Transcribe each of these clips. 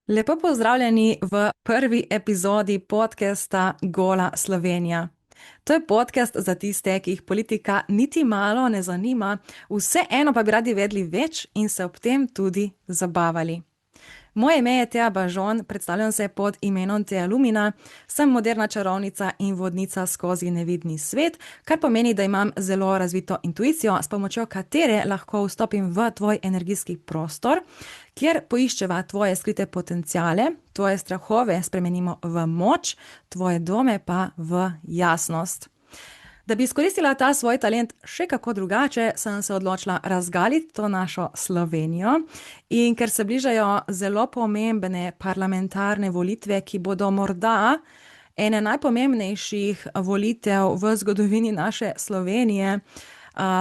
Lepo pozdravljeni v prvi epizodi podcasta Gola Slovenija. To je podcast za tiste, ki jih politika niti malo ne zanima, vseeno pa bi radi vedeli več in se ob tem tudi zabavali. Moje ime je Teja Bažon, predstavljam se pod imenom Teja Lumina, sem moderna čarovnica in vodnica skozi nevidni svet, kar pomeni, da imam zelo razvito intuicijo, s pomočjo katere lahko vstopim v tvoj energijski prostor, kjer poiščeva tvoje skrite potenciale, tvoje strahove spremenimo v moč, tvoje dvome pa v jasnost. Da bi izkoristila ta svoj talent še kako drugače, sem se odločila razgaliti to našo Slovenijo. In ker se bližajo zelo pomembne parlamentarne volitve, ki bodo morda ene najpomembnejših volitev v zgodovini naše Slovenije,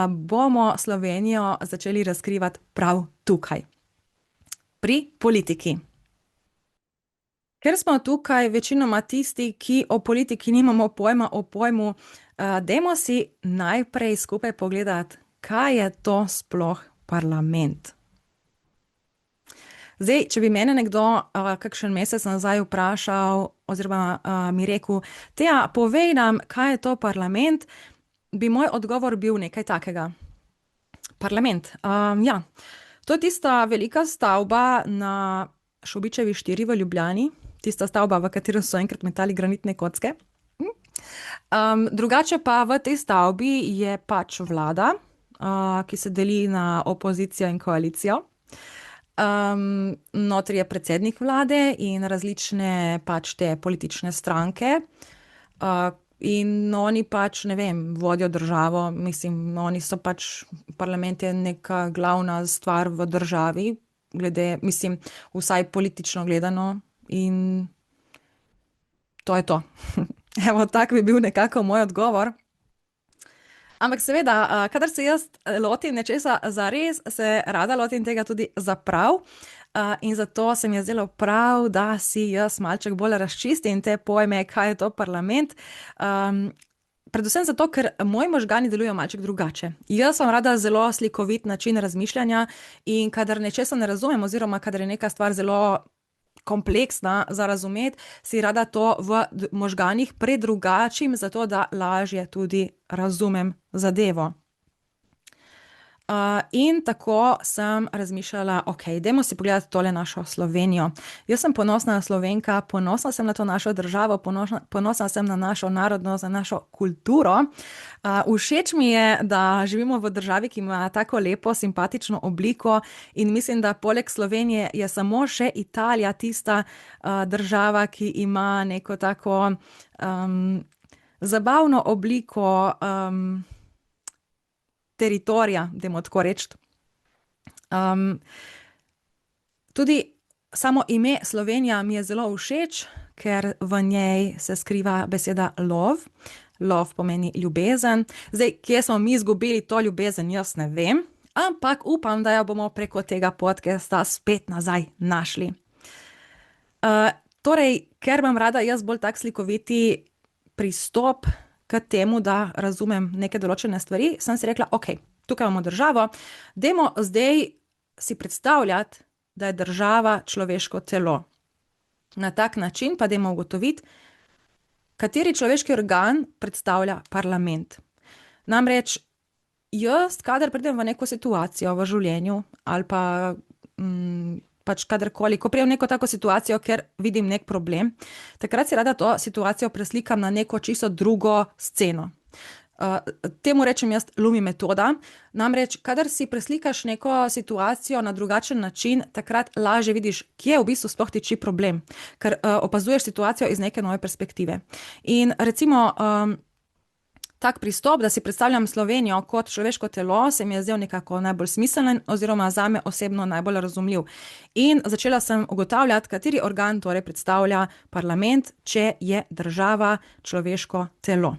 bomo Slovenijo začeli razkrivati prav tukaj, pri politiki. Ker smo tukaj večinoma tisti, ki o politiki nimamo pojma o pojmu, dajmo si najprej skupaj pogledati, kaj je to sploh parlament. Zdaj, če bi mene nekdo kakšen mesec nazaj vprašal oziroma mi rekel, Teja, povej nam, kaj je to parlament, bi moj odgovor bil nekaj takega. Parlament, ja, to je tista velika stavba na Šubičevi 4 v Ljubljani, tista stavba, v katero so enkrat metali granitne kocke. Drugače pa v tej stavbi je pač vlada, ki se deli na opozicijo in koalicijo. Notri je predsednik vlade in različne pač te politične stranke. In oni pač, ne vem, vodijo državo, mislim, oni so pač, parlament je neka glavna stvar v državi, glede, mislim, vsaj politično gledano. In to je to. Evo, tak bi bil nekako moj odgovor. Ampak seveda, kadar se jaz lotim nečesa zares, se rada lotim tega tudi za prav. In zato se mi je zdelo prav, da si jaz malček bolj razčistim te pojme, kaj je to parlament. Predvsem zato, ker moji možgani delujejo malček drugače. Jaz sem rada zelo slikovit način razmišljanja in kadar nečesa ne razumem oziroma kadar je neka stvar zelo kompleksna za razumeti, si rada to v možganih predrugačim, zato da lažje tudi razumem zadevo. In tako sem razmišljala, dajmo si pogledati tole našo Slovenijo. Jaz sem ponosna Slovenka, ponosna sem na to našo državo, ponosna sem na našo narodnost, na našo kulturo. Všeč mi je, da živimo v državi, ki ima tako lepo, simpatično obliko in mislim, da poleg Slovenije je samo še Italija tista država, ki ima neko tako zabavno obliko teritorija, dajmo tako reči. Tudi samo ime Slovenija mi je zelo všeč, ker v njej se skriva beseda lov. Lov pomeni ljubezen. Zdaj, kje smo mi izgubili to ljubezen, jaz ne vem, ampak upam, da jo bomo preko tega podcasta spet nazaj našli. Torej, ker imam rada jaz bolj tak slikoviti pristop k temu, da razumem neke določene stvari, sem si rekla, tukaj imamo državo, dajmo zdaj si predstavljati, da je država človeško telo. Na tak način pa dajmo ugotoviti, kateri človeški organ predstavlja parlament. Namreč, jaz, kadar pridem v neko situacijo v življenju ali pa pač kadarkoli, ko prijem neko tako situacijo, ker vidim nek problem, takrat si rada to situacijo preslikam na neko čisto drugo sceno. Temu rečem jaz Lumi metoda, namreč, kadar si preslikaš neko situacijo na drugačen način, takrat lažje vidiš, kje v bistvu sploh tiči problem, ker opazuješ situacijo iz neke nove perspektive. In recimo, tak pristop, da si predstavljam Slovenijo kot človeško telo, se mi je zdel nekako najbolj smiseln oziroma zame osebno najbolj razumljiv. In začela sem ugotavljati, kateri organ torej predstavlja parlament, če je država človeško telo.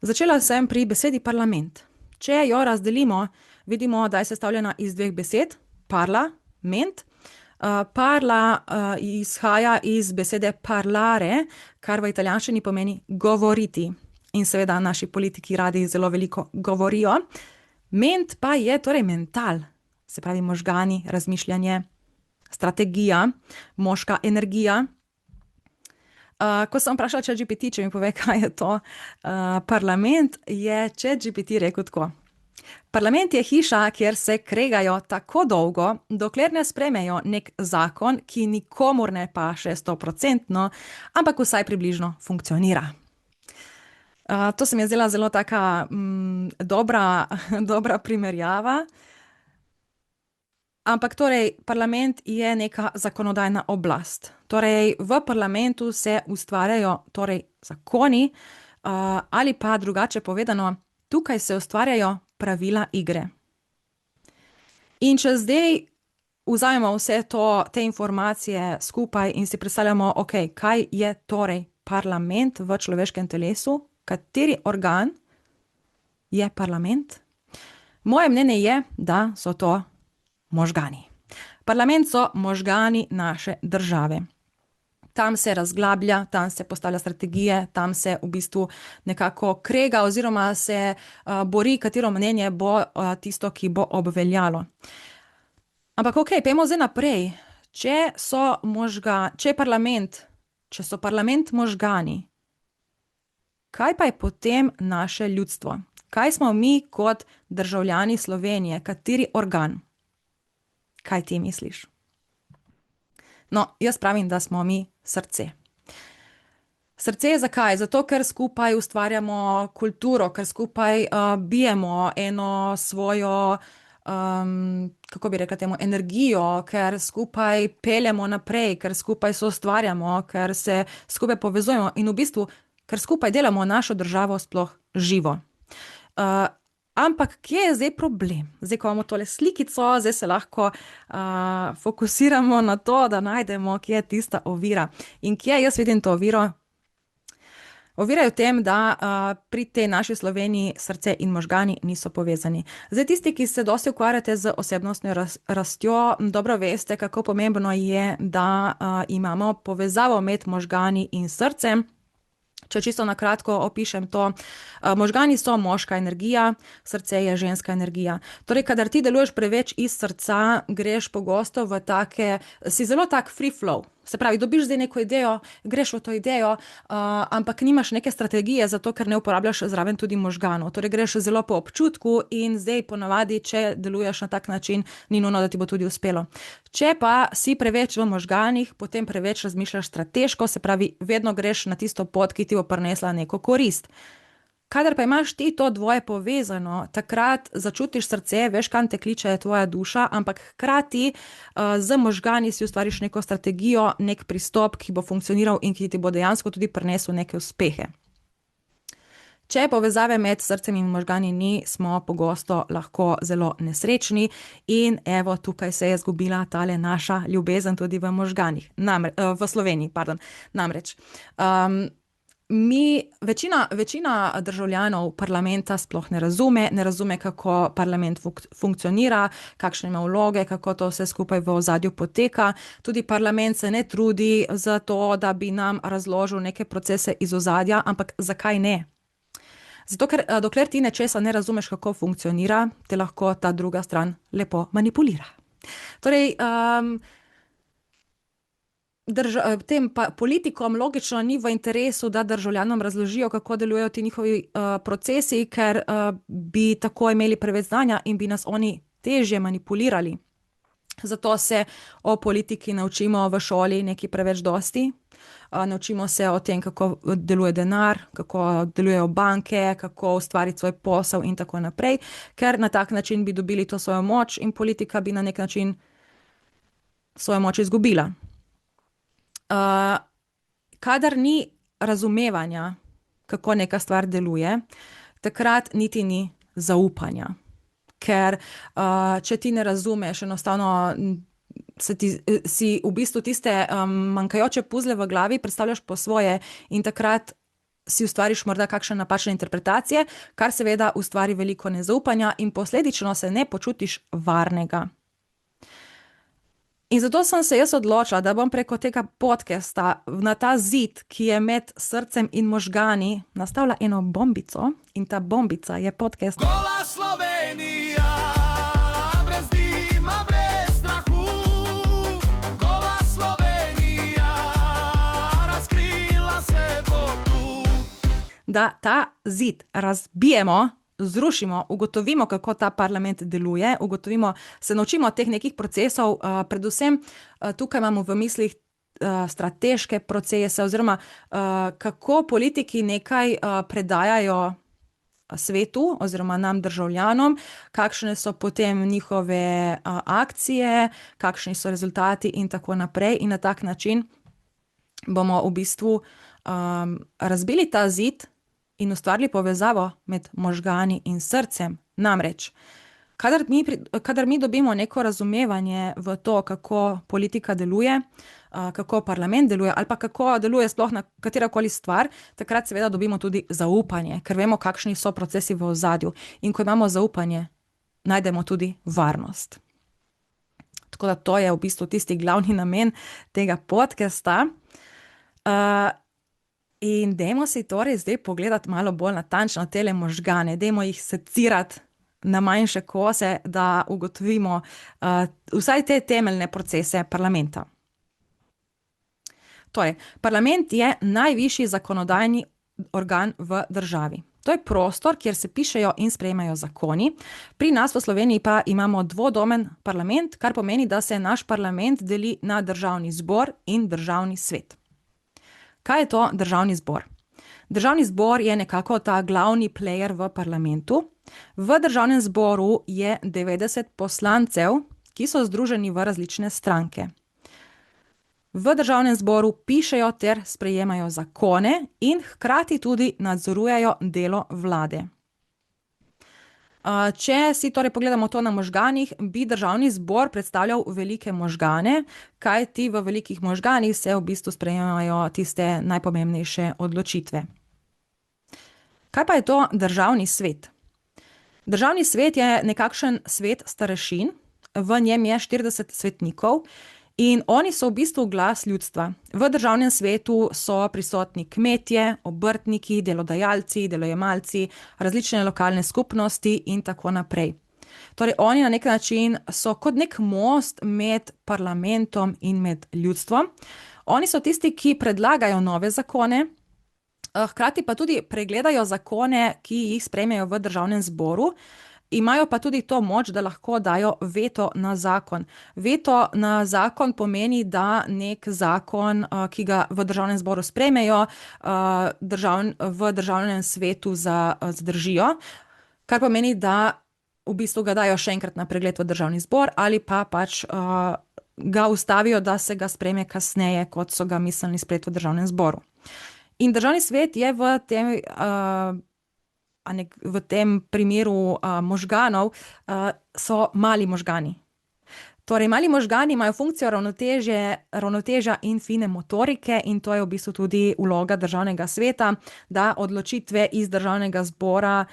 Začela sem pri besedi parlament. Če jo razdelimo, vidimo, da je sestavljena iz 2 besed, parla, ment. Parla izhaja iz besede parlare, kar v italijanščini pomeni govoriti. In seveda naši politiki radi zelo veliko govorijo. Ment pa je torej mental, se pravi možgani, razmišljanje, strategija, moška energija. Ko sem vprašala ChatGPT, če mi pove, kaj je to parlament, je ChatGPT rekel tako. Parlament je hiša, kjer se kregajo tako dolgo, dokler ne sprejmejo nek zakon, ki nikomur ne paše 100%, ampak vsaj približno funkcionira. To se mi je zdela zelo taka dobra primerjava. Ampak torej, parlament je neka zakonodajna oblast. Torej, v parlamentu se ustvarjajo torej zakoni, ali pa drugače povedano, tukaj se ustvarjajo pravila igre. In če zdaj vzamemo vse te informacije skupaj in si predstavljamo, kaj je torej parlament v človeškem telesu, kateri organ je parlament? Moje mnenje je, da so to možgani. Parlament so možgani naše države. Tam se razglablja, tam se postavlja strategije, tam se v bistvu nekako krega oziroma se bori, katero mnenje bo tisto, ki bo obveljalo. Ampak pojdimo zdaj naprej. Če so parlament možgani, kaj pa je potem naše ljudstvo? Kaj smo mi kot državljani Slovenije? Kateri organ? Kaj ti misliš? No, jaz pravim, da smo mi srce. Srce je zakaj? Zato, ker skupaj ustvarjamo kulturo, ker skupaj bijemo eno svojo, kako bi rekla temu, energijo, ker skupaj peljemo naprej, ker skupaj soustvarjamo, ker se skupaj povezujemo in v bistvu, ker skupaj delamo našo državo sploh živo. Ampak kje je zdaj problem? Zdaj, ko imamo tole slikico, zdaj se lahko fokusiramo na to, da najdemo, kje je tista ovira. In kje jaz vidim to oviro? Ovira je v tem, da pri tej naši Sloveniji srce in možgani niso povezani. Zdaj, tisti, ki se dosti ukvarjate z osebnostno rastjo, dobro veste, kako pomembno je, da imamo povezavo med možgani in srcem. Če čisto na kratko opišem to, možgani so moška energija, srce je ženska energija. Torej, kadar ti deluješ preveč iz srca, greš pogosto v si zelo tak free flow. Se pravi, dobiš zdaj neko idejo, greš v to idejo, ampak nimaš neke strategije, zato ker ne uporabljaš zraven tudi možganov. Torej, greš zelo po občutku in zdaj ponavadi, če deluješ na tak način, ni nujno, da ti bo tudi uspelo. Če pa si preveč v možganih, potem preveč razmišljaš strateško, se pravi, vedno greš na tisto pot, ki ti bo prinesla neko korist. Kadar pa imaš ti to dvoje povezano, takrat začutiš srce, veš, kam te kliče tvoja duša, ampak hkrati z možgani si ustvariš neko strategijo, nek pristop, ki bo funkcioniral in ki ti bo dejansko tudi prinesel neke uspehe. Če povezave med srcem in možgani ni, smo pogosto lahko zelo nesrečni in evo, tukaj se je izgubila tale naša ljubezen tudi v možganih, v Sloveniji, namreč. Večina državljanov parlamenta sploh ne razume, kako parlament funkcionira, kakšne ima vloge, kako to vse skupaj v ozadju poteka. Tudi parlament se ne trudi za to, da bi nam razložil neke procese iz ozadja, ampak zakaj ne? Zato, ker dokler ti nečesa ne razumeš, kako funkcionira, te lahko ta druga stran lepo manipulira. Torej, tem politikom logično ni v interesu, da državljanom razložijo, kako delujejo ti njihovi procesi, ker bi tako imeli preveč znanja in bi nas oni težje manipulirali. Zato se o politiki naučimo v šoli nekaj preveč dosti. Naučimo se o tem, kako deluje denar, kako delujejo banke, kako ustvariti svoj posel in tako naprej, ker na tak način bi dobili to svojo moč in politika bi na nek način svojo moč izgubila. Kadar ni razumevanja, kako neka stvar deluje, takrat niti ni zaupanja. Ker če ti ne razumeš, enostavno si v bistvu tiste manjkajoče puzle v glavi predstavljaš po svoje in takrat si ustvariš morda kakšne napačne interpretacije, kar seveda ustvari veliko nezaupanja in posledično se ne počutiš varnega. In zato sem se jaz odločila, da bom preko tega podcasta na ta zid, ki je med srcem in možgani, nastavila eno bombico in ta bombica je podcast Gola Slovenija, brez dima, brez strahu. da ta zid razbijemo, zrušimo, ugotovimo, kako ta parlament deluje, se naučimo teh nekih procesov, predvsem tukaj imamo v mislih strateške procese oziroma kako politiki nekaj predajajo svetu oziroma nam državljanom, kakšne so potem njihove akcije, kakšni so rezultati in tako naprej. In na tak način bomo v bistvu razbili ta zid in ustvarili povezavo med možgani in srcem. Namreč, kadar mi dobimo neko razumevanje v to, kako politika deluje, kako parlament deluje ali pa kako deluje sploh na katerakoli stvar, takrat seveda dobimo tudi zaupanje, ker vemo, kakšni so procesi v ozadju. In ko imamo zaupanje, najdemo tudi varnost. Tako da to je v bistvu tisti glavni namen tega podcasta. In dajmo si torej zdaj pogledati malo bolj natančno tele možgane, dajmo jih secirati na manjše kose, da ugotovimo vsaj te temeljne procese parlamenta. Torej, parlament je najvišji zakonodajni organ v državi. To je prostor, kjer se pišejo in sprejemajo zakoni. Pri nas v Sloveniji pa imamo dvodomen parlament, kar pomeni, da se naš parlament deli na državni zbor in državni svet. Kaj je to državni zbor? Državni zbor je nekako ta glavni player v parlamentu. V državnem zboru je 90 poslancev, ki so združeni v različne stranke. V državnem zboru pišejo ter sprejemajo zakone in hkrati tudi nadzorujejo delo vlade. Če si torej pogledamo to na možganih, bi državni zbor predstavljal velike možgane, kajti v velikih možganih se v bistvu sprejemajo tiste najpomembnejše odločitve. Kaj pa je to državni svet? Državni svet je nekakšen svet starešin, v njem je 40 svetnikov in oni so v bistvu glas ljudstva. V državnem svetu so prisotni kmetje, obrtniki, delodajalci, delojemalci, različne lokalne skupnosti in tako naprej. Torej, oni na nek način so kot nek most med parlamentom in med ljudstvom. Oni so tisti, ki predlagajo nove zakone, hkrati pa tudi pregledajo zakone, ki jih sprejmejo v državnem zboru. Imajo pa tudi to moč, da lahko dajo veto na zakon. Veto na zakon pomeni, da nek zakon, ki ga v državnem zboru sprejmejo, v državnem svetu zadržijo, kar pomeni, da v bistvu ga dajo še enkrat na pregled v državni zbor ali pa pač ga ustavijo, da se ga sprejme kasneje, kot so ga mislili sprejeti v državnem zboru. In državni svet je v tem primeru možganov so mali možgani. Torej, mali možgani imajo funkcijo ravnotežja in fine motorike in to je v bistvu tudi vloga državnega sveta, da odločitve iz državnega zbora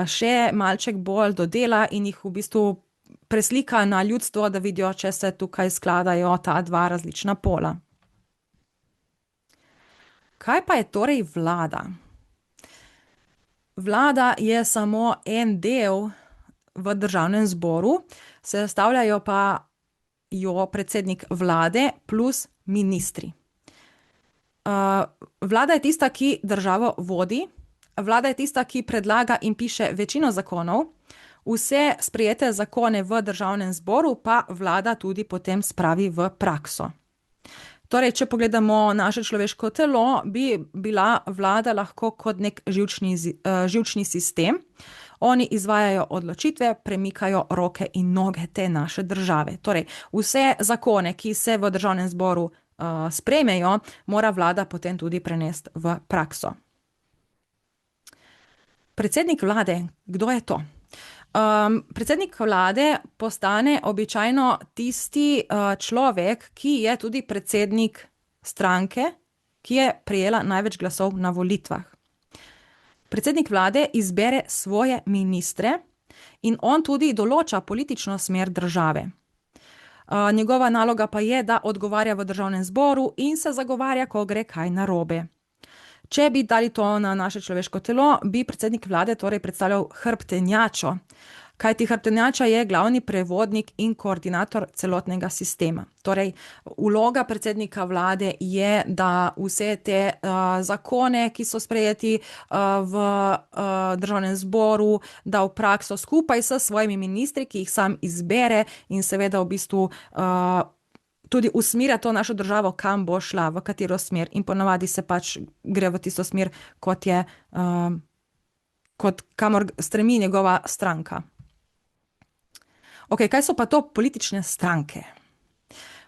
še malček bolj dodela in jih v bistvu preslika na ljudstvo, da vidijo, če se tukaj skladajo ta dva različna pola. Kaj pa je torej vlada? Vlada je samo en del v državnem zboru, sestavljajo pa jo predsednik vlade plus ministri. Vlada je tista, ki državo vodi, vlada je tista, ki predlaga in piše večino zakonov, vse sprejete zakone v državnem zboru pa vlada tudi potem spravi v prakso. Torej, če pogledamo naše človeško telo, bi bila vlada lahko kot nek živčni sistem. Oni izvajajo odločitve, premikajo roke in noge te naše države. Torej, vse zakone, ki se v državnem zboru sprejmejo, mora vlada potem tudi prenesti v prakso. Predsednik vlade, kdo je to? Predsednik vlade postane običajno tisti človek, ki je tudi predsednik stranke, ki je prejela največ glasov na volitvah. Predsednik vlade izbere svoje ministre in on tudi določa politično smer države. Njegova naloga pa je, da odgovarja v državnem zboru in se zagovarja, ko gre kaj narobe. Če bi dali to na naše človeško telo, bi predsednik vlade torej predstavljal hrbtenjačo. kajti hrbtenjača je glavni prevodnik in koordinator celotnega sistema. Torej, vloga predsednika vlade je, da vse te zakone, ki so sprejeti v državnem zboru, da v prakso skupaj s svojimi ministri, ki jih sam izbere in seveda v bistvu tudi usmerja to našo državo, kam bo šla, v katero smer. In ponavadi se pač gre v tisto smer, kot kamor stremi njegova stranka. Ok, kaj so pa to politične stranke?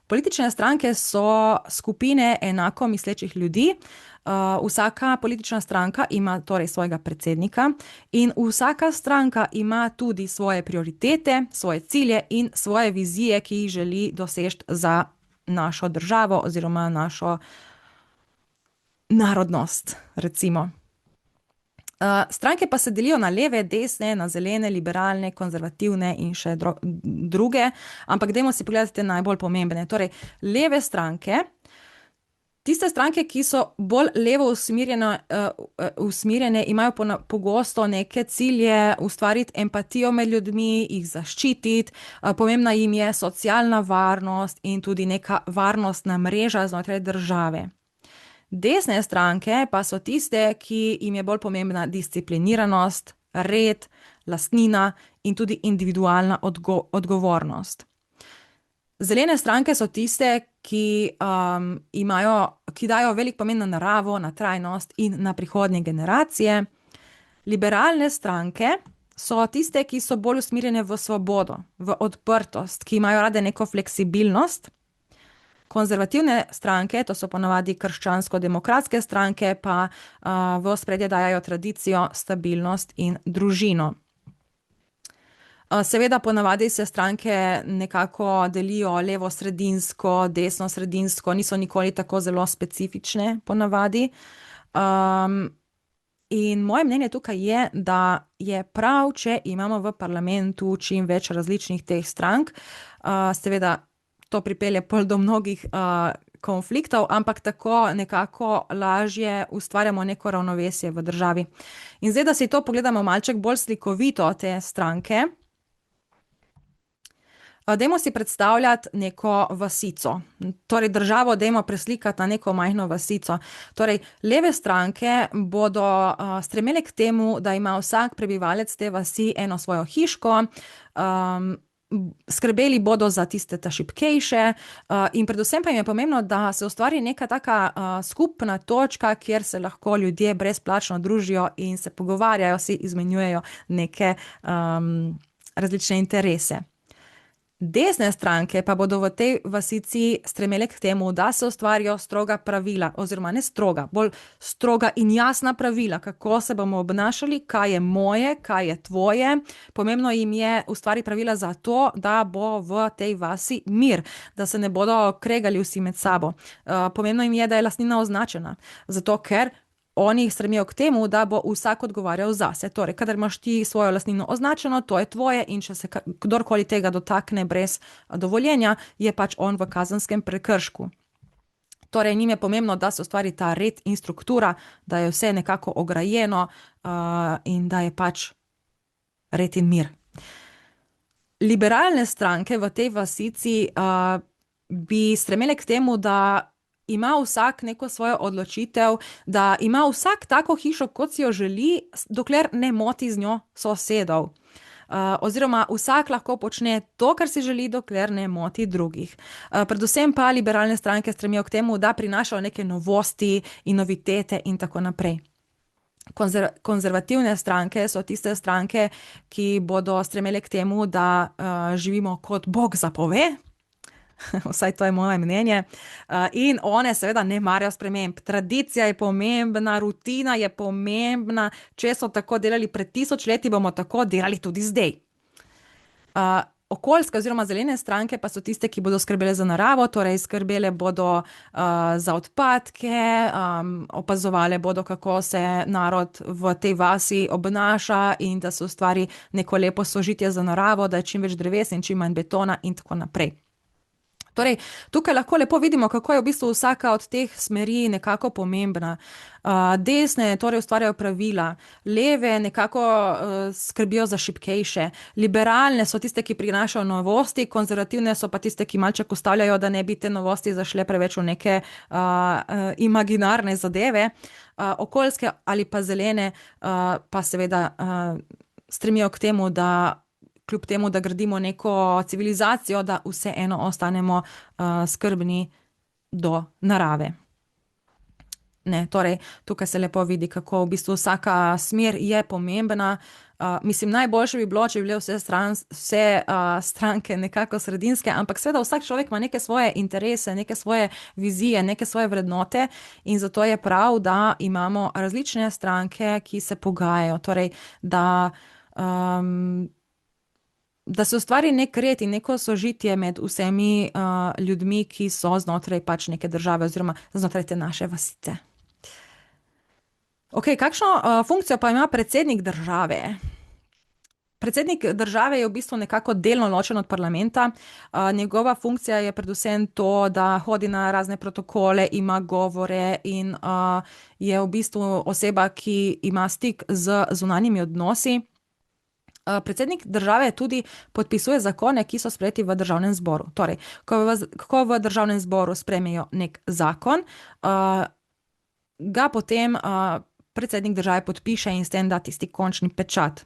Politične stranke so skupine enako mislečih ljudi. Vsaka politična stranka ima torej svojega predsednika in vsaka stranka ima tudi svoje prioritete, svoje cilje in svoje vizije, ki jih želi doseči za našo državo oziroma našo narodnost, recimo. Stranke pa se delijo na leve, desne, na zelene, liberalne, konzervativne in še druge, ampak dajmo si pogledati te najbolj pomembne. Torej, leve stranke, tiste stranke, ki so bolj levo usmerjene, imajo pogosto neke cilje, ustvariti empatijo med ljudmi, jih zaščititi, pomembna jim je socialna varnost in tudi neka varnostna mreža znotraj države. Desne stranke pa so tiste, ki jim je bolj pomembna discipliniranost, red, lastnina in tudi individualna odgovornost. Zelene stranke so tiste, ki dajo velik pomen na naravo, na trajnost in na prihodnje generacije. Liberalne stranke so tiste, ki so bolj usmerjene v svobodo, v odprtost, ki imajo rade neko fleksibilnost. Konzervativne stranke, to so ponavadi krščansko-demokratske stranke, pa v ospredje dajajo tradicijo, stabilnost in družino. Seveda ponavadi se stranke nekako delijo levo-sredinsko, desno-sredinsko, niso nikoli tako zelo specifične ponavadi. In moje mnenje tukaj je, da je prav, če imamo v parlamentu čim več različnih teh strank. Seveda to pripelje pol do mnogih konfliktov, ampak tako nekako lažje ustvarjamo neko ravnovesje v državi. In zdaj, da si to pogledamo malček bolj slikovito, te stranke, dajmo si predstavljati neko vasico. Torej, državo dajmo preslikati na neko majhno vasico. Torej, leve stranke bodo stremele k temu, da ima vsak prebivalec te vasi eno svojo hiško, skrbeli bodo za tiste ta šibkejše in predvsem pa jim je pomembno, da se ustvari neka taka skupna točka, kjer se lahko ljudje brezplačno družijo in se pogovarjajo, si izmenjujejo neke različne interese. Desne stranke pa bodo v tej vasici stremele k temu, da se ustvarijo stroga pravila, oziroma ne stroga, bolj stroga in jasna pravila, kako se bomo obnašali, kaj je moje, kaj je tvoje. Pomembno jim je ustvariti pravila za to, da bo v tej vasi mir, da se ne bodo kregali vsi med sabo. Pomembno jim je, da je lastnina označena, zato ker oni stremijo k temu, da bo vsak odgovarjal zase. Torej, kadar imaš ti svojo lastnino označeno, to je tvoje in če se kdorkoli tega dotakne brez dovoljenja, je pač on v kazenskem prekršku. Torej, njim je pomembno, da se ustvari ta red in struktura, da je vse nekako ograjeno in da je pač red in mir. Liberalne stranke v tej vasici bi stremele k temu, da ima vsak neko svojo odločitev, da ima vsak tako hišo, kot si jo želi, dokler ne moti z njo sosedov. Oziroma vsak lahko počne to, kar si želi, dokler ne moti drugih. Predvsem pa liberalne stranke stremijo k temu, da prinašajo neke novosti in novitete in tako naprej. Konzervativne stranke so tiste stranke, ki bodo stremele k temu, da živimo kot Bog zapove. Vsaj to je moje mnenje. In one seveda ne marajo sprememb. Tradicija je pomembna, rutina je pomembna. Če so tako delali pred 1000 leti, bomo tako delali tudi zdaj. Okoljske oziroma zelene stranke pa so tiste, ki bodo skrbele za naravo, torej skrbele bodo za odpadke, opazovale bodo, kako se narod v tej vasi obnaša in da se ustvari neko lepo sožitje za naravo, da je čim več dreves in čim manj betona in tako naprej. Torej, tukaj lahko lepo vidimo, kako je v bistvu vsaka od teh smeri nekako pomembna. Desne torej ustvarjajo pravila, leve nekako skrbijo za šibkejše, liberalne so tiste, ki prinašajo novosti, konzervativne so pa tiste, ki malček ustavljajo, da ne bi te novosti zašle preveč v neke imaginarne zadeve. Okoljske ali pa zelene pa seveda stremijo k temu, da kljub temu, da gradimo neko civilizacijo, da vseeno ostanemo skrbni do narave. Ne, torej, tukaj se lepo vidi, kako v bistvu vsaka smer je pomembna. Mislim, najboljše bi bilo, če bi bile vse stranke nekako sredinske, ampak seveda vsak človek ima neke svoje interese, neke svoje vizije, neke svoje vrednote in zato je prav, da imamo različne stranke, ki se pogajajo. Torej, da se ustvari nek red in neko sožitje med vsemi ljudmi, ki so znotraj pač neke države oziroma znotraj te naše vasice. Ok, kakšno funkcijo pa ima predsednik države? Predsednik države je v bistvu nekako delno ločen od parlamenta. Njegova funkcija je predvsem to, da hodi na razne protokole, ima govore in je v bistvu oseba, ki ima stik z zunanjimi odnosi. Predsednik države tudi podpisuje zakone, ki so sprejeti v državnem zboru. Torej, ko v državnem zboru sprejmejo nek zakon, ga potem predsednik države podpiše in s tem da tisti končni pečat.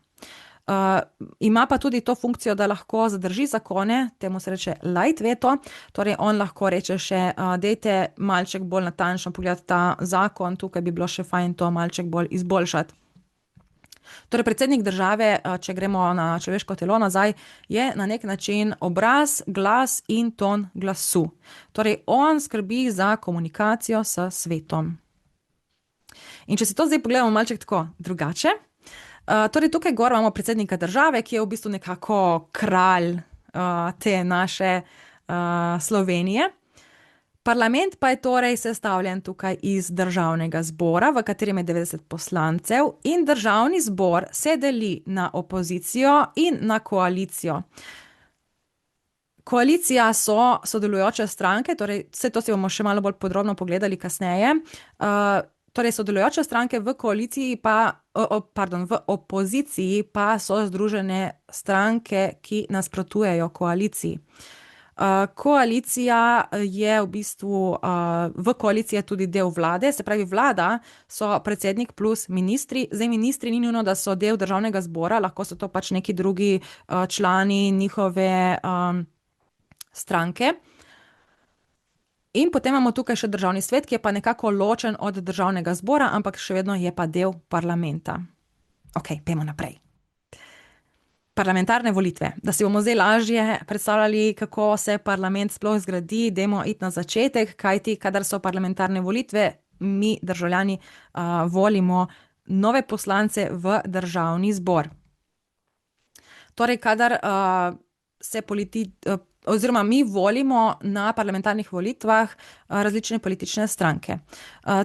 Ima pa tudi to funkcijo, da lahko zadrži zakone, temu se reče light veto, torej on lahko reče še, dajte malček bolj natančno pogledati ta zakon, tukaj bi bilo še fajn to malček bolj izboljšati. Torej, predsednik države, če gremo na človeško telo nazaj, je na nek način obraz, glas in ton glasu. Torej, on skrbi za komunikacijo s svetom. In če si to zdaj pogledamo malček tako drugače, torej tukaj gor imamo predsednika države, ki je v bistvu nekako kralj te naše Slovenije. Parlament pa je torej sestavljen tukaj iz državnega zbora, v katerem je 90 poslancev, in državni zbor se deli na opozicijo in na koalicijo. Koalicija so sodelujoče stranke, torej vse to si bomo še malo bolj podrobno pogledali kasneje. Torej sodelujoče stranke v koaliciji pa, v opoziciji pa so združene stranke, ki nasprotujejo koaliciji. Koalicija je v bistvu, v koaliciji je tudi del vlade, se pravi vlada so predsednik plus ministri. Zdaj ministri ni nujno, da so del državnega zbora, lahko so to pač neki drugi člani njihove stranke. In potem imamo tukaj še državni svet, ki je pa nekako ločen od državnega zbora, ampak še vedno je pa del parlamenta. Ok, pojmo naprej. Parlamentarne volitve. Da si bomo zdaj lažje predstavljali, kako se parlament sploh zgradi, dajmo iti na začetek, kajti kadar so parlamentarne volitve, mi državljani volimo nove poslance v državni zbor. Torej, kadar oziroma mi volimo na parlamentarnih volitvah različne politične stranke.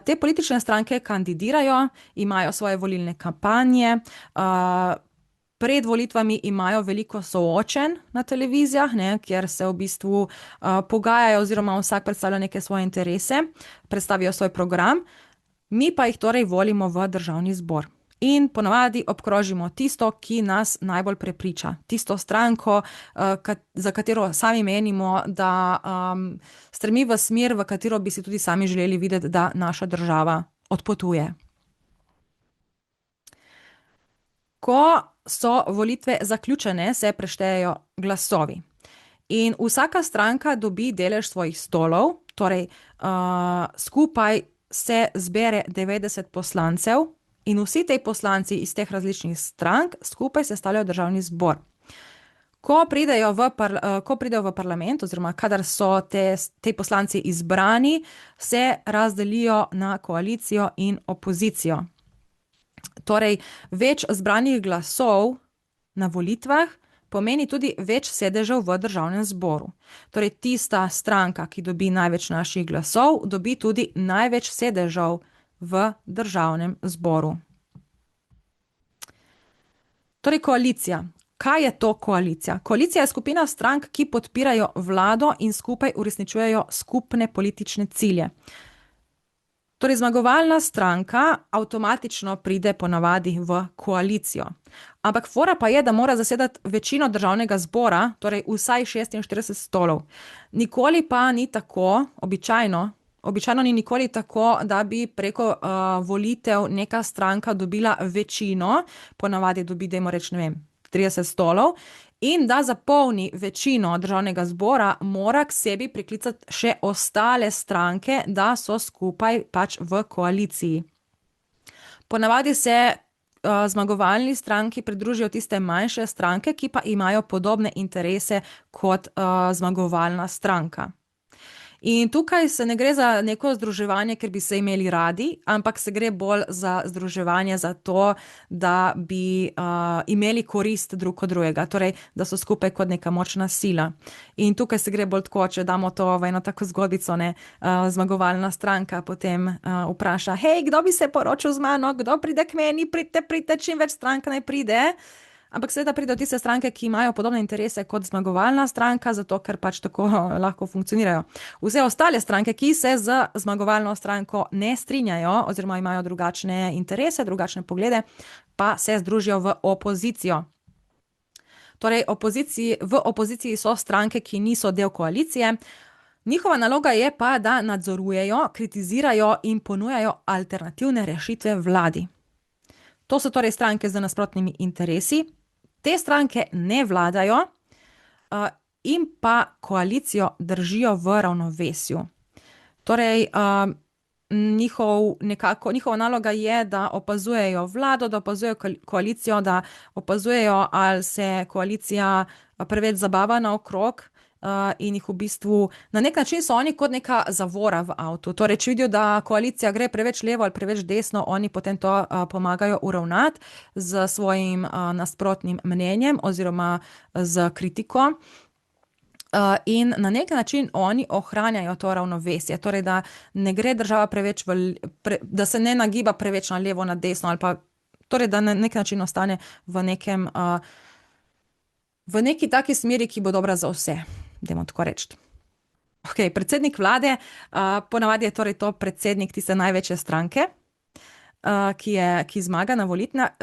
Te politične stranke kandidirajo, imajo svoje volilne kampanje, pred volitvami imajo veliko soočenj na televizijah, kjer se v bistvu pogajajo oziroma vsak predstavlja neke svoje interese, predstavijo svoj program, mi pa jih torej volimo v državni zbor. In ponavadi obkrožimo tisto, ki nas najbolj prepriča. Tisto stranko, za katero sami menimo, da stremi v smer, v katero bi si tudi sami želeli videti, da naša država odpotuje. Ko so volitve zaključene, se preštejejo glasovi. In vsaka stranka dobi delež svojih stolov, torej skupaj se zbere 90 poslancev in vsi ti poslanci iz teh različnih strank skupaj sestavljajo državni zbor. Ko pridejo v parlament oziroma kadar so ti poslanci izbrani, se razdelijo na koalicijo in opozicijo. Torej, več zbranih glasov na volitvah pomeni tudi več sedežev v državnem zboru. Torej, tista stranka, ki dobi največ naših glasov, dobi tudi največ sedežev v državnem zboru. Torej, koalicija. Kaj je to koalicija? Koalicija je skupina strank, ki podpirajo vlado in skupaj uresničujejo skupne politične cilje. Torej, zmagovalna stranka avtomatično pride ponavadi v koalicijo. Ampak fora pa je, da mora zasedati večino državnega zbora, torej vsaj 46 stolov. Nikoli pa ni tako, običajno ni nikoli tako, da bi preko volitev neka stranka dobila večino, ponavadi dobi, dajmo reči, ne vem, 30 stolov, in da zapolni večino državnega zbora, mora k sebi priklicati še ostale stranke, da so skupaj pač v koaliciji. Ponavadi se zmagovalni stranki pridružijo tiste manjše stranke, ki pa imajo podobne interese kot zmagovalna stranka. In tukaj se ne gre za neko združevanje, ker bi se imeli radi, ampak se gre bolj za združevanje za to, da bi imeli korist drug od drugega, torej, da so skupaj kot neka močna sila. In tukaj se gre bolj tako, če damo to v eno tako zgodbico, ne, zmagovalna stranka potem vpraša, hej, kdo bi se poročil z mano, kdo pride k meni, pridite, čim več strank naj pride. Ampak seveda pridejo tiste stranke, ki imajo podobne interese kot zmagovalna stranka, zato ker pač tako lahko funkcionirajo. Vse ostale stranke, ki se z zmagovalno stranko ne strinjajo oziroma imajo drugačne interese, drugačne poglede, pa se združijo v opozicijo. Torej, v opoziciji so stranke, ki niso del koalicije. Njihova naloga je pa, da nadzorujejo, kritizirajo in ponujajo alternativne rešitve vladi. To so torej stranke z nasprotnimi interesi. Te stranke ne vladajo in pa koalicijo držijo v ravnovesju. Torej, njihova naloga je, da opazujejo vlado, da opazujejo koalicijo, da opazujejo, ali se koalicija preveč zabava naokrog, in jih v bistvu, na nek način so oni kot neka zavora v avtu. Torej, če vidijo, da koalicija gre preveč levo ali preveč desno, oni potem to pomagajo uravnati z svojim nasprotnim mnenjem oziroma z kritiko. In na nek način oni ohranjajo to ravnovesje, torej, da ne gre država preveč da se ne nagiba preveč na levo, na desno, ali pa torej, da na nek način ostane v neki taki smeri, ki bo dobra za vse. Dajmo tako reči. Okay, predsednik vlade, ponavadi je torej to predsednik tiste največje stranke, ki zmaga na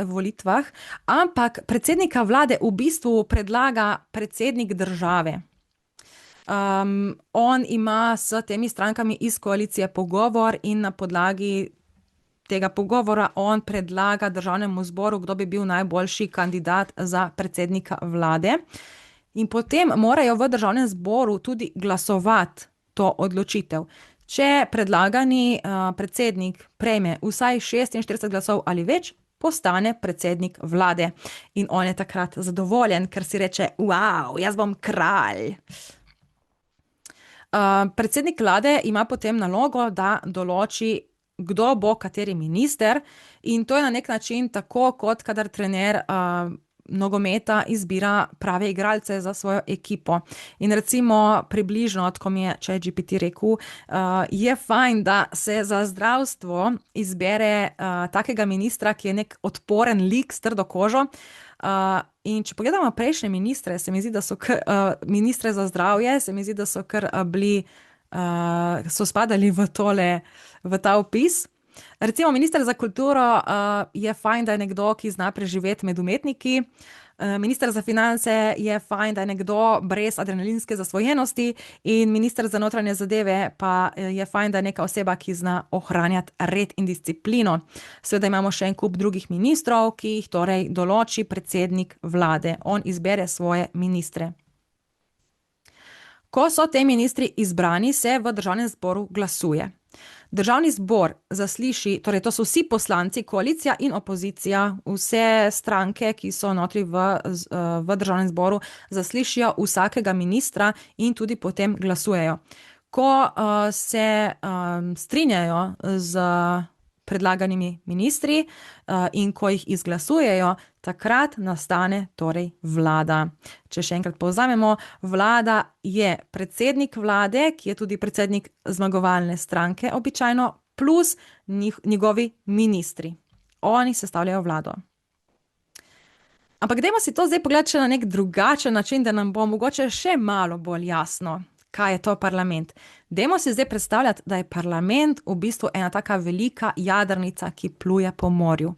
volitvah, ampak predsednika vlade v bistvu predlaga predsednik države. On ima s temi strankami iz koalicije pogovor in na podlagi tega pogovora on predlaga državnemu zboru, kdo bi bil najboljši kandidat za predsednika vlade. In potem morajo v državnem zboru tudi glasovati to odločitev. Če predlagani predsednik prejme vsaj 46 glasov ali več, postane predsednik vlade. In on je takrat zadovoljen, ker si reče, wow, jaz bom kralj. Predsednik vlade ima potem nalogo, da določi, kdo bo kateri minister, in to je na nek način tako, kot kadar trener nogometa izbira prave igralce za svojo ekipo. In recimo približno, ko mi je ChatGPT rekel, je fajn, da se za zdravstvo izbere takega ministra, ki je nek odporen lik s trdo kožo. In če pogledamo prejšnje ministre, se mi zdi, da so ministre za zdravje, se mi zdi, da so kar bili, so spadali v ta opis. Recimo minister za kulturo je fajn, da je nekdo, ki zna preživeti med umetniki. Minister za finance je fajn, da je nekdo brez adrenalinske zasvojenosti, in minister za notranje zadeve pa je fajn, da je neka oseba, ki zna ohranjati red in disciplino. Seveda imamo še en kup drugih ministrov, ki jih torej določi predsednik vlade. On izbere svoje ministre. Ko so te ministri izbrani, se v državnem zboru glasuje. Državni zbor zasliši, torej to so vsi poslanci, koalicija in opozicija, vse stranke, ki so notri v državnem zboru, zaslišijo vsakega ministra in tudi potem glasujejo. Ko se strinjajo z predlaganimi ministri in ko jih izglasujejo, takrat nastane torej vlada. Če še enkrat povzamemo, vlada je predsednik vlade, ki je tudi predsednik zmagovalne stranke običajno, plus njegovi ministri. Oni sestavljajo vlado. Ampak dajmo si to zdaj pogledati še na nek drugačen način, da nam bo mogoče še malo bolj jasno, kaj je to parlament. Dajmo si zdaj predstavljati, da je parlament v bistvu ena taka velika jadrnica, ki pluje po morju.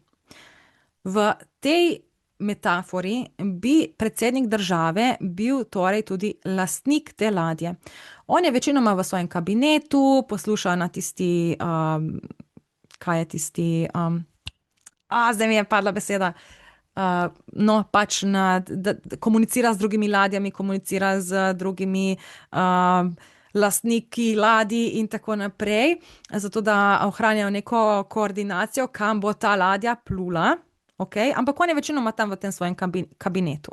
V tej metafori bi predsednik države bil torej tudi lastnik te ladje. On je večinoma v svojem kabinetu, posluša na tisti, kaj je tisti, zdaj mi je padla beseda. No, pač komunicira z drugimi ladjami, komunicira z drugimi lastniki ladij in tako naprej, zato da ohranjajo neko koordinacijo, kam bo ta ladja plula, okay? Ampak on je večinoma tam v tem svojem kabinetu.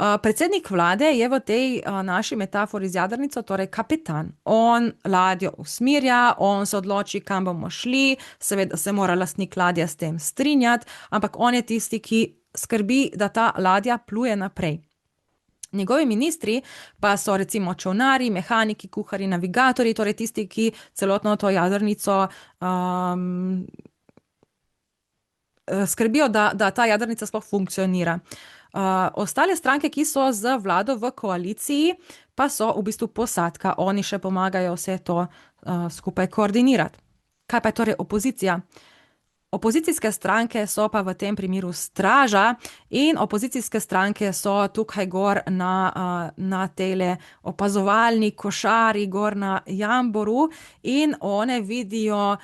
Predsednik vlade je v tej naši metafori z jadrnico, torej kapitan. On ladjo usmerja, on se odloči, kam bomo šli, seveda se mora lastnik ladje s tem strinjati, ampak on je tisti, ki skrbi, da ta ladja pluje naprej. Njegovi ministri pa so recimo čolnari, mehaniki, kuharji, navigatorji, torej tisti, ki celotno to jadrnico skrbijo, da ta jadrnica sploh funkcionira. Ostale stranke, ki so z vlado v koaliciji, pa so v bistvu posadka. Oni še pomagajo vse to skupaj koordinirati. Kaj pa je torej opozicija? Opozicijske stranke so pa v tem primeru straža in opozicijske stranke so tukaj gor na tele opazovalni košari, gor na jamboru in one vidijo,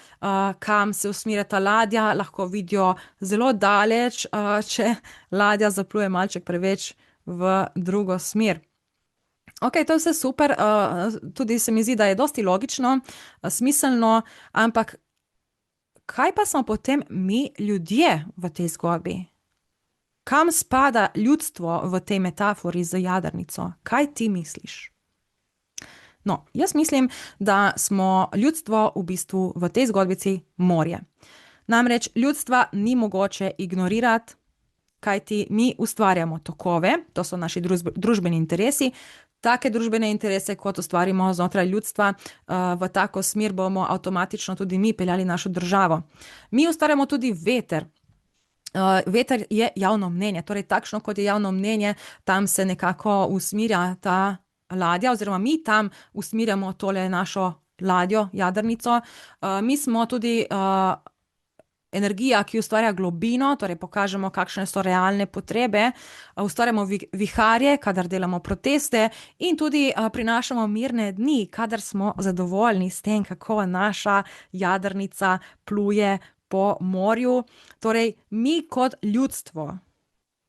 kam se usmerja ta ladja, lahko vidijo zelo daleč, če ladja zapluje malček preveč v drugo smer. Ok, to je vse super, tudi se mi zdi, da je dosti logično, smiselno, ampak kaj pa smo potem mi ljudje v tej zgodbi? Kam spada ljudstvo v tej metafori z jadrnico? Kaj ti misliš? No, jaz mislim, da smo ljudstvo v bistvu v tej zgodbici morje. Namreč ljudstva ni mogoče ignorirati, kajti mi ustvarjamo tokove, to so naši družbeni interesi. Take družbene interese, kot ustvarimo znotraj ljudstva, v tako smer bomo avtomatično tudi mi peljali našo državo. Mi ustvarjamo tudi veter. Veter je javno mnenje, torej takšno, kot je javno mnenje, tam se nekako usmerja ta ladja, oziroma mi tam usmerjamo tole našo ladjo, jadrnico. Mi smo tudi energija, ki ustvarja globino, torej pokažemo, kakšne so realne potrebe, ustvarjamo viharje, kadar delamo proteste in tudi prinašamo mirne dni, kadar smo zadovoljni s tem, kako naša jadrnica pluje po morju. Torej, mi kot ljudstvo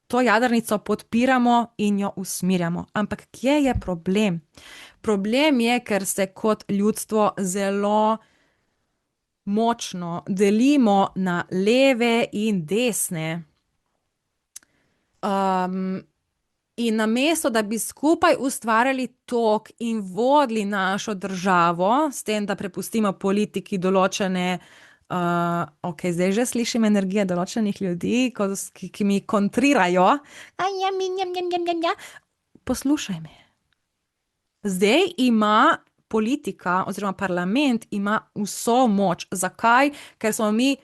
to jadrnico podpiramo in jo usmerjamo. Ampak kje je problem? Problem je, ker se kot ljudstvo zelo močno delimo na leve in desne. In namesto, da bi skupaj ustvarjali tok in vodili našo državo, s tem, da prepustimo politiki določene, ok, zdaj že slišim energije določenih ljudi, ki mi kontrirajo. Poslušaj me. Zdaj ima politika oziroma parlament ima vso moč. Zakaj? Ker smo mi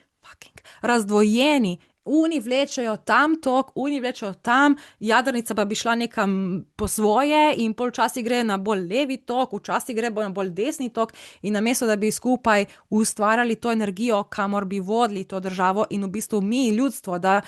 razdvojeni. Oni vlečejo tam tok, oni vlečejo tam, jadrnica pa bi šla nekam po svoje in pol včasih gre na bolj levi tok, včasih gre na bolj desni tok in namesto, da bi skupaj ustvarjali to energijo, kamor bi vodili to državo in v bistvu mi, ljudstvo, da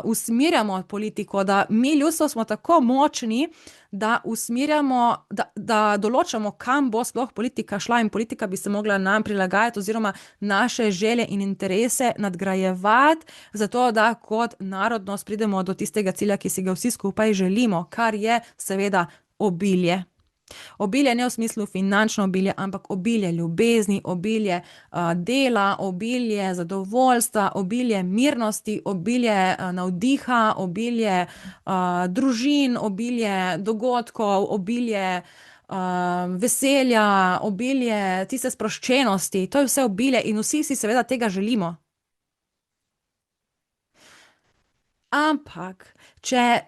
usmerjamo politiko, da mi, ljudstvo, smo tako močni, da usmerjamo, da določamo, kam bo sploh politika šla in politika bi se mogla nam prilagajati oziroma naše želje in interese nadgrajevati, zato da kot narodnost pridemo do tistega cilja, ki si ga vsi skupaj želimo, kar je seveda obilje. Obilje ne v smislu finančno obilje, ampak obilje ljubezni, obilje dela, obilje zadovoljstva, obilje mirnosti, obilje navdiha, obilje družin, obilje dogodkov, obilje veselja, obilje tiste sproščenosti. To je vse obilje in vsi si seveda tega želimo. Ampak, če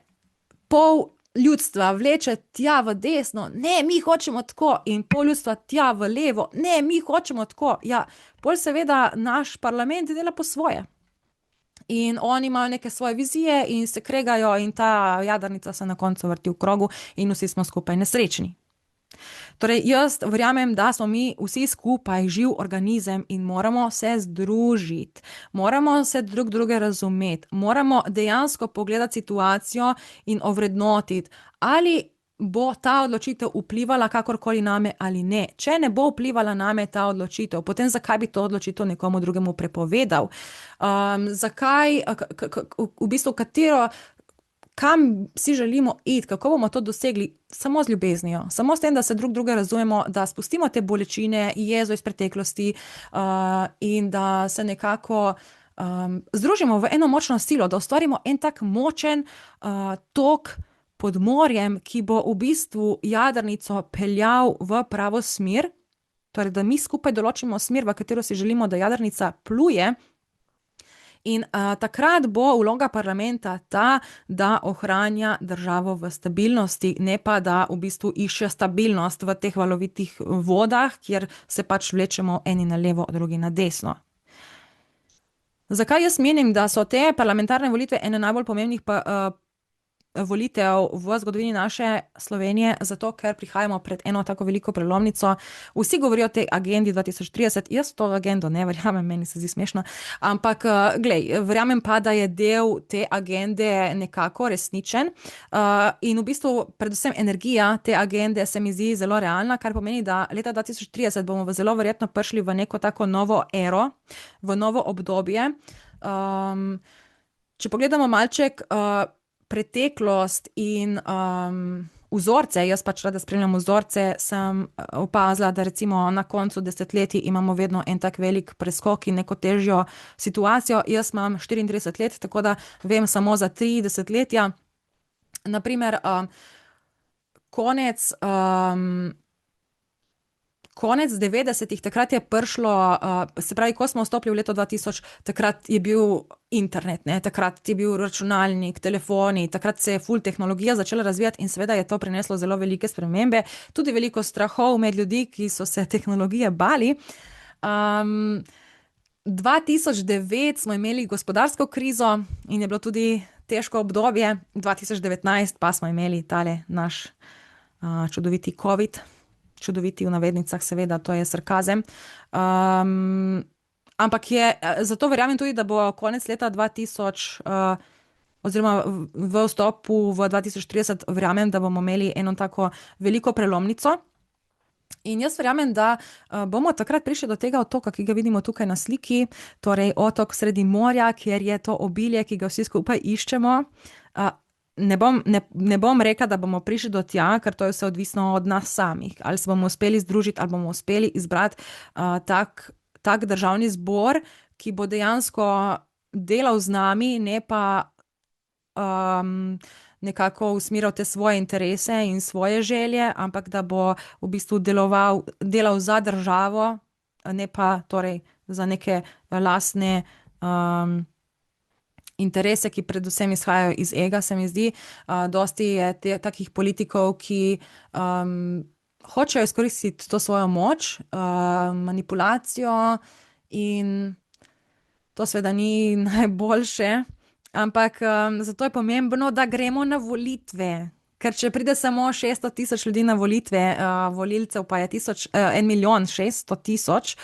pol ljudstva vleče tja v desno, ne, mi hočemo tako, in pol ljudstva tja v levo, ne, mi hočemo tako, ja, pol seveda naš parlament dela po svoje. In oni imajo neke svoje vizije in se kregajo in ta jadrnica se na koncu vrti v krogu in vsi smo skupaj nesrečni. Torej, jaz verjamem, da smo mi vsi skupaj živ organizem in moramo se združiti, moramo se drug druge razumeti, moramo dejansko pogledati situacijo in ovrednotiti, ali bo ta odločitev vplivala kakorkoli name ali ne. Če ne bo vplivala name ta odločitev, potem zakaj bi to odločitev nekomu drugemu prepovedal? Zakaj, v bistvu katero, kam si želimo iti, kako bomo to dosegli? Samo z ljubeznijo, samo s tem, da se drug druge razumemo, da spustimo te bolečine, jezo iz preteklosti, in da se nekako združimo v eno močno silo, da ustvarimo en tak močen tok pod morjem, ki bo v bistvu jadrnico peljal v pravo smer, torej da mi skupaj določimo smer, v katero si želimo, da jadrnica pluje. In takrat bo vloga parlamenta ta, da ohranja državo v stabilnosti, ne pa da v bistvu išče stabilnost v teh valovitih vodah, kjer se pač vlečemo eni na levo, drugi na desno. Zakaj jaz menim, da so te parlamentarne volitve ene najbolj pomembnih volitev v zgodovini naše Slovenije? Zato, ker prihajamo pred eno tako veliko prelomnico. Vsi govorijo o tej agendi 2030, jaz to agendo ne verjamem, meni se zdi smešno, ampak verjamem pa, da je del te agende nekako resničen, in v bistvu predvsem energija te agende se mi zdi zelo realna, kar pomeni, da leta 2030 bomo zelo verjetno prišli v neko tako novo ero, v novo obdobje. Če pogledamo malček preteklost in vzorce, jaz pač rada spremljam vzorce, sem opazila, da recimo na koncu desetletij imamo vedno en tak velik preskok in neko težjo situacijo. Jaz imam 34 let, tako da vem samo za 3 desetletja. Naprimer, konec 90-ih, takrat je prišlo, se pravi, ko smo vstopili v leto 2000, takrat je bil internet, ne, takrat je bil računalnik, telefoni, takrat se je ful tehnologija začela razvijati in seveda je to prineslo zelo velike spremembe, tudi veliko strahov med ljudi, ki so se tehnologije bali. 2009 smo imeli gospodarsko krizo in je bilo tudi težko obdobje, 2019 pa smo imeli tale naš čudoviti COVID. Čudoviti v navednicah, seveda, to je sarkazem. Ampak zato verjamem tudi, da bo konec leta 2000, oziroma v vstopu v 2030, verjamem, da bomo imeli eno tako veliko prelomnico. In jaz verjamem, da bomo takrat prišli do tega otoka, ki ga vidimo tukaj na sliki, torej otok sredi morja, kjer je to obilje, ki ga vsi skupaj iščemo. Ne bom rekla, da bomo prišli do tja, ker to je vse odvisno od nas samih. Ali se bomo uspeli združiti, ali bomo uspeli izbrati tak državni zbor, ki bo dejansko delal z nami, ne pa nekako usmerjal te svoje interese in svoje želje, ampak da bo v bistvu delal za državo, ne pa torej za neke lastne interese, ki predvsem izhajajo iz ega, se mi zdi. Dosti je takih politikov, ki hočejo izkoristiti to svojo moč, manipulacijo, in to seveda ni najboljše, ampak zato je pomembno, da gremo na volitve. Ker če pride samo 600 000 ljudi na volitve, volilcev pa je 1 milijon 600 000,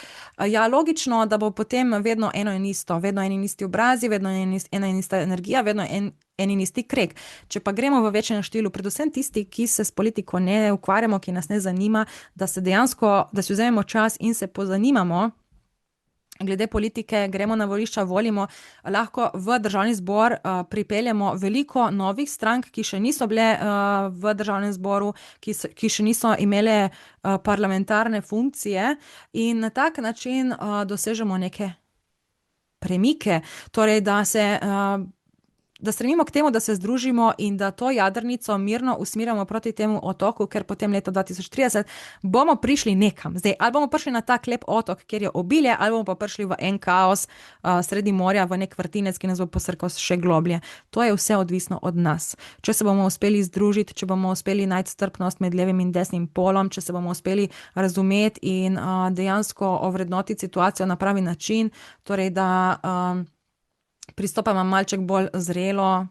ja, logično, da bo potem vedno eno in isto, vedno eni in isti obrazi, vedno ena in ista energija, vedno en in isti kreg. Če pa gremo v večjem številu, predvsem tisti, ki se s politiko ne ukvarjamo, ki nas ne zanima, da si vzamemo čas in se pozanimamo glede politike, gremo na volišča, volimo, lahko v državni zbor pripeljemo veliko novih strank, ki še niso bile v državnem zboru, ki še niso imele parlamentarne funkcije, in na tak način dosežemo neke premike, torej da stremimo k temu, da se združimo in da to jadrnico mirno usmerjamo proti temu otoku, ker potem leta 2030 bomo prišli nekam. Zdaj, ali bomo prišli na tak lep otok, kjer je obilje, ali bomo pa prišli v en kaos sredi morja, v nek vrtinec, ki nas bo posrkal še globlje. To je vse odvisno od nas. Če se bomo uspeli združiti, če bomo uspeli najti strpnost med levim in desnim polom, če se bomo uspeli razumeti in dejansko ovrednotiti situacijo na pravi način, torej da pristopamo malček bolj zrelo,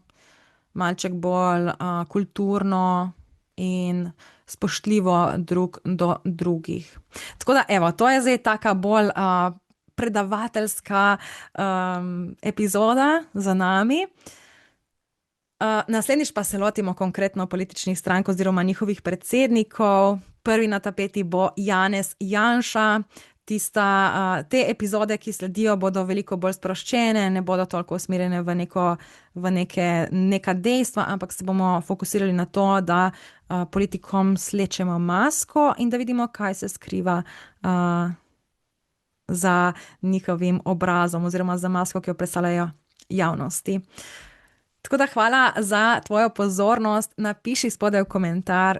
malček bolj kulturno in spoštljivo drug do drugih. Tako da, evo, to je zdaj taka bolj predavateljska epizoda za nami. Naslednjič pa se lotimo konkretno političnih strank oziroma njihovih predsednikov. Prvi na tapeti bo Janez Janša. Te epizode, ki sledijo, bodo veliko bolj sproščene, ne bodo toliko usmerjene v neka dejstva, ampak se bomo fokusirali na to, da politikom slečemo masko in da vidimo, kaj se skriva za njihovim obrazom oziroma za masko, ki jo predstavljajo javnosti. Tako da hvala za tvojo pozornost. Napiši spodaj v komentar,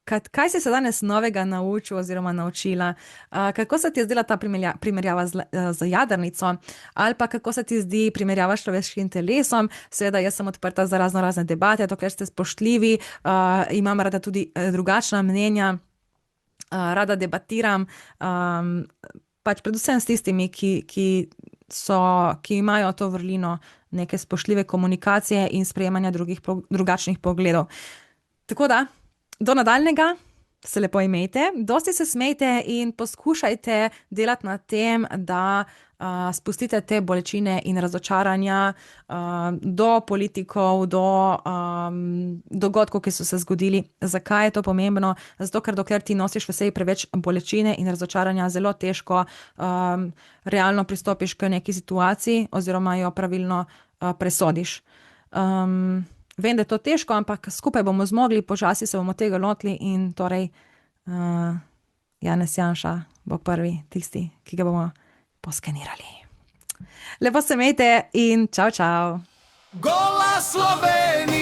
kaj si se danes novega naučil oziroma naučila, kako se ti je zdela ta primerjava z jadrnico, ali pa kako se ti zdi primerjava s človeškim telesom. Seveda, jaz sem odprta za razne debate, dokler ste spoštljivi, imam rada tudi drugačna mnenja, rada debatiram, pač predvsem s tistimi, ki imajo to vrlino neke spoštljive komunikacije in sprejemanja drugačnih pogledov. Tako da, do nadaljnega, se lepo imejte, dosti se smejte in poskušajte delati na tem, da spustite te bolečine in razočaranja do politikov, do dogodkov, ki so se zgodili. Zakaj je to pomembno? Zato, ker dokler ti nosiš v sebi preveč bolečine in razočaranja, zelo težko realno pristopiš k neki situaciji oziroma jo pravilno presodiš. Vem, da je to težko, ampak skupaj bomo zmogli, počasi se bomo tega lotili in torej Janez Janša bo prvi tisti, ki ga bomo poskenirali. Lepo se imejte in čau, čau. Gola Slovenija!